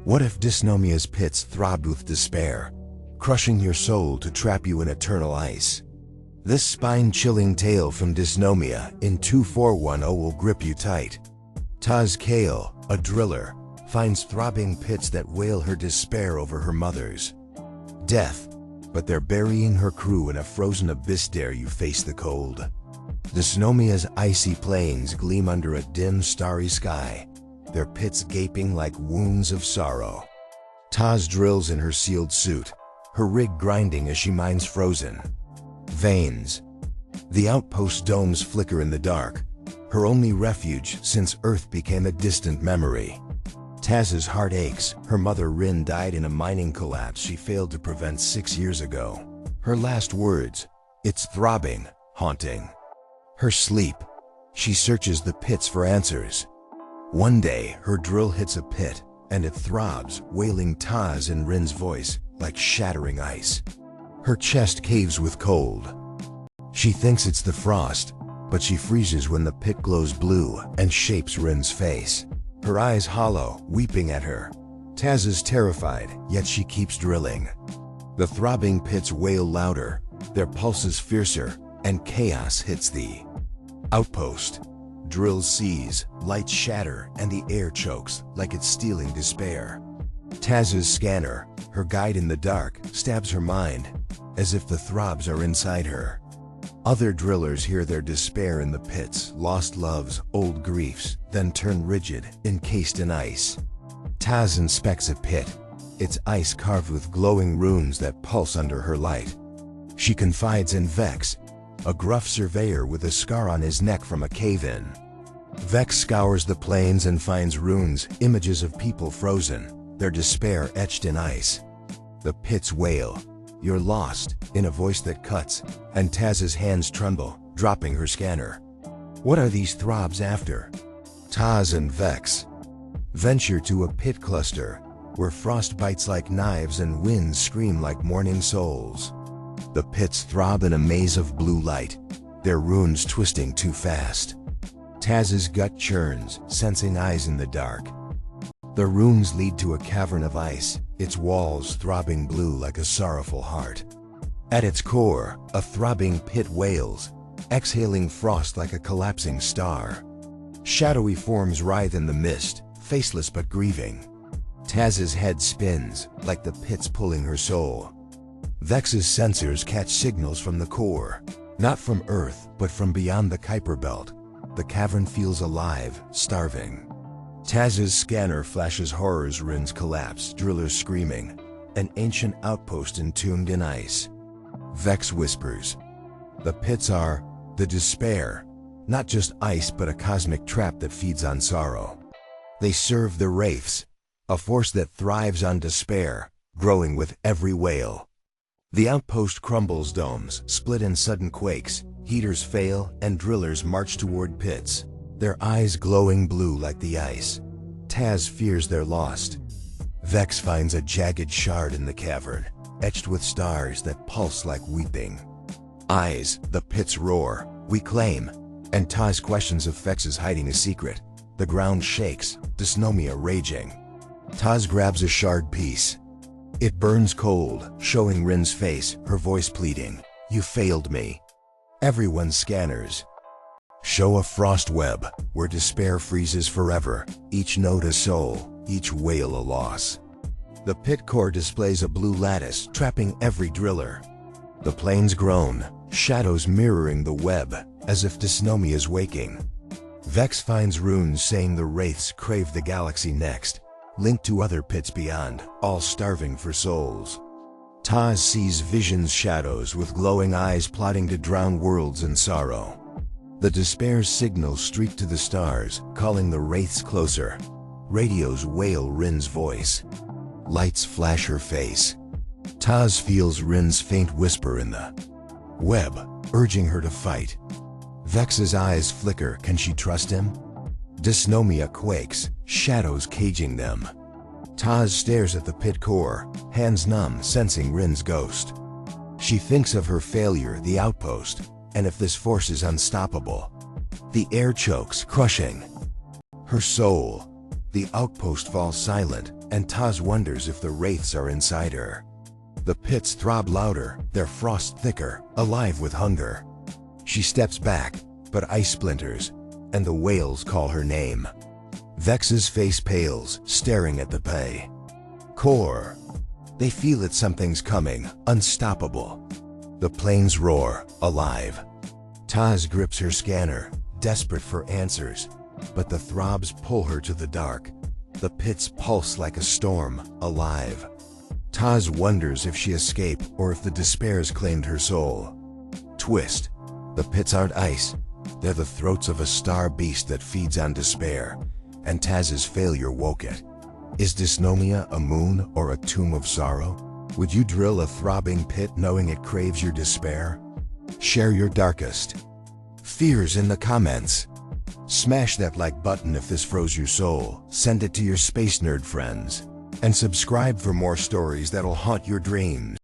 What if Dysnomia's pits throbbed with despair, crushing your soul to trap you in eternal ice? This spine-chilling tale from Dysnomia in 2410 will grip you tight. Taz Kael, a driller, finds throbbing pits that wail her despair over her mother's death, but they're burying her crew in a frozen abyss. Dare you face the cold? Dysnomia's icy plains gleam under a dim, starry sky, their pits gaping like wounds of sorrow. Taz drills in her sealed suit, her rig grinding as she mines frozen veins. The outpost domes flicker in the dark, her only refuge since Earth became a distant memory. Taz's heart aches. Her mother Rin died in a mining collapse she failed to prevent 6 years ago. Her last words, "It's throbbing," haunting her sleep. She searches the pits for answers. One day, her drill hits a pit, and it throbs, wailing Taz in Rin's voice, like shattering ice. Her chest caves with cold. She thinks it's the frost, but she freezes when the pit glows blue and shapes Rin's face. Her eyes hollow, weeping at her. Taz is terrified, yet she keeps drilling. The throbbing pits wail louder, their pulses fiercer, and chaos hits the outpost. Drills seize, lights shatter, and the air chokes like it's stealing despair. Taz's scanner, her guide in the dark, stabs her mind, as if the throbs are inside her. Other drillers hear their despair in the pits, lost loves, old griefs, then turn rigid, encased in ice. Taz inspects a pit, its ice carved with glowing runes that pulse under her light. She confides in Vex, a gruff surveyor with a scar on his neck from a cave-in. Vex scours the plains and finds runes, images of people frozen, their despair etched in ice. The pits wail, "You're lost," in a voice that cuts, and Taz's hands tremble, dropping her scanner. What are these throbs after? Taz and Vex venture to a pit cluster, where frost bites like knives and winds scream like mourning souls. The pits throb in a maze of blue light, their runes twisting too fast. Taz's gut churns, sensing eyes in the dark. The runes lead to a cavern of ice, its walls throbbing blue like a sorrowful heart. At its core, a throbbing pit wails, exhaling frost like a collapsing star. Shadowy forms writhe in the mist, faceless but grieving. Taz's head spins, like the pits pulling her soul. Vex's sensors catch signals from the core, not from Earth, but from beyond the Kuiper Belt. The cavern feels alive, starving. Taz's scanner flashes horrors. Rin's collapse, drillers screaming, an ancient outpost entombed in ice. Vex whispers, "The pits are the despair, not just ice but a cosmic trap that feeds on sorrow." They serve the Wraiths, a force that thrives on despair, growing with every wail. The outpost crumbles, domes split in sudden quakes, heaters fail, and drillers march toward pits, their eyes glowing blue like the ice. Taz fears they're lost. Vex finds a jagged shard in the cavern, etched with stars that pulse like weeping eyes. The pits roar, "We claim," and Taz questions if Vex is hiding a secret. The ground shakes, Dysnomia raging. Taz grabs a shard piece. It burns cold, showing Rin's face, her voice pleading, "You failed me." Everyone's scanners show a frost web, where despair freezes forever, each note a soul, each wail a loss. The pit core displays a blue lattice, trapping every driller. The plains groan, shadows mirroring the web, as if Dysnomia is waking. Vex finds runes saying the Wraiths crave the galaxy next, linked to other pits beyond, all starving for souls. Taz sees visions, shadows with glowing eyes plotting to drown worlds in sorrow. The despair signals streak to the stars, calling the Wraiths closer. Radios wail Rin's voice. Lights flash her face. Taz feels Rin's faint whisper in the web, urging her to fight. Vex's eyes flicker. Can she trust him? Dysnomia quakes, shadows caging them. Taz stares at the pit core, hands numb, sensing Rin's ghost. She thinks of her failure, the outpost, and if this force is unstoppable. The air chokes, crushing her soul. The outpost falls silent, and Taz wonders if the wraiths are inside her. The pits throb louder, their frost thicker, alive with hunger. She steps back, but ice splinters, and the whales call her name. Vex's face pales, staring at the prey. Core. They feel that something's coming, unstoppable. The planes roar, alive. Taz grips her scanner, desperate for answers, but the throbs pull her to the dark. The pits pulse like a storm, alive. Taz wonders if she escaped or if the despairs claimed her soul. Twist. The pits aren't ice. They're the throats of a star beast that feeds on despair, and Taz's failure woke it. Is Dysnomia a moon or a tomb of sorrow? Would you drill a throbbing pit knowing it craves your despair? Share your darkest fears in the comments. Smash that like button if this froze your soul. Send it to your space nerd friends. And subscribe for more stories that'll haunt your dreams.